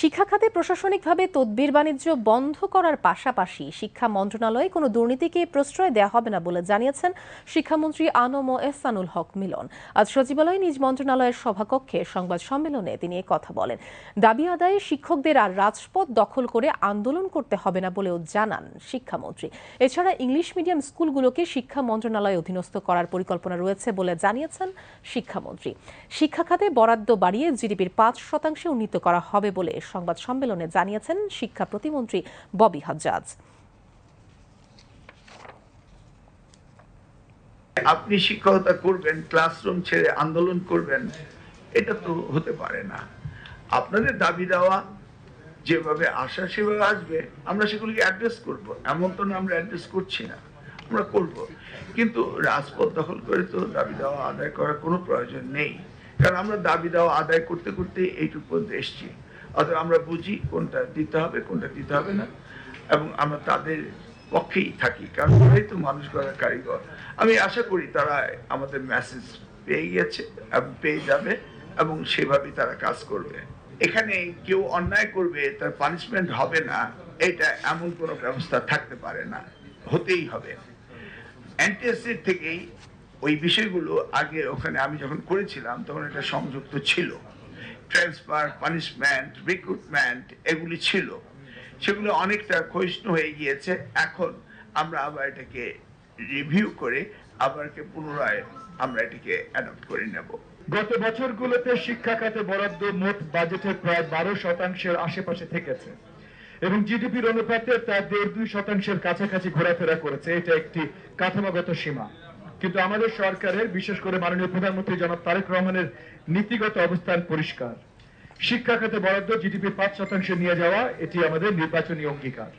শিক্ষা খাতে প্রশাসনিকভাবে তদবির বাণিজ্য বন্ধ করার পাশাপাশি শিক্ষা মন্ত্রণালয়ে কোনো দুর্নীতিকে প্রশ্রয় দেওয়া হবে না বলে জানিয়েছেন শিক্ষামন্ত্রী আনম ও এহসানুল হক মিলন। আজ সচিবালয়ে নিজ মন্ত্রণালয়ের সভাকক্ষে সংবাদ সম্মেলনে তিনি কথা বলেন। দাবি আদায়ে শিক্ষকদের আর রাজপথ দখল করে আন্দোলন করতে হবে না বলেও জানান শিক্ষামন্ত্রী। এছাড়া ইংলিশ মিডিয়াম স্কুলগুলোকে শিক্ষা মন্ত্রণালয়ে অধীনস্থ করার পরিকল্পনা রয়েছে বলে জানিয়েছেন শিক্ষামন্ত্রী। শিক্ষা খাতে বরাদ্দ বাড়িয়ে জিডিপির ৫% উন্নীত করা হবে বলে সংবাদ সম্মেলনে জানিয়েছেন শিক্ষা প্রতিমন্ত্রী ববি হাজ্জাজ। আপনি শিক্ষকতা করবেন, ক্লাসরুম ছেড়ে আন্দোলন করবেন, এটা তো হতে পারে না। আপনাদের দাবি দেওয়া যেভাবে আসা সেভাবে আসবে, আমরা সেগুলিকে অ্যাড্রেস করব। এমন তো না আমরা অ্যাড্রেস করছি না, আমরা করব। কিন্তু রাজপথ দখল করে তো দাবি দেওয়া আদায় করার কোনো প্রয়োজন নেই, কারণ আমরা দাবি দেওয়া আদায় করতে করতে এইটুকু পর্যন্ত এসছি। অতএব আমরা বুঝি কোনটা দিতে হবে কোনটা দিতে হবে না, এবং আমরা তাদের পক্ষেই থাকি, কারণ তারাই তো মানুষ গড়ার কারিগর। আমি আশা করি তারা আমাদের মেসেজ পেয়ে গেছে এবং পেয়ে যাবে, এবং সেভাবেই তারা কাজ করবে। এখানে কেউ অন্যায় করবে তার পানিশমেন্ট হবে না, এটা এমন কোনো ব্যবস্থা থাকতে পারে না, হতেই হবে। এনটিএসসি থেকেই ওই বিষয়গুলো আগে ওখানে আমি যখন করেছিলাম তখন এটা সংযুক্ত ছিল। ট্রান্সফার, পানিশমেন্ট, রিক্রুটমেন্ট এগুলি ছিল, সেগুলো অনেকটা ক্ষয়িষ্ণু হয়ে গিয়েছে। এখন আমরা আবার এটাকে রিভিউ করে আবার পুনরায় আমরা এটাকে অ্যাডপ্ট করে নেব। গত বছরগুলোতে শিক্ষা খাতে বরাদ্দ মোট বাজেটের প্রায় 12% আশেপাশে থেকেছে এবং জিডিপির অনুপাতে তা 1.5-2% কাছাকাছি ঘোরাফেরা করেছে। এটা একটি কাঠামোগত সীমা। কিন্তু আমাদের সরকারের, বিশেষ করে মাননীয় প্রধানমন্ত্রী জনাব তারেক রহমানের নীতিগত অবস্থান পরিষ্কার। শিক্ষা খাতে বরাদ্দ জিডিপির 5% নিয়ে যাওয়া, এটি আমাদের নির্বাচনী অঙ্গীকার।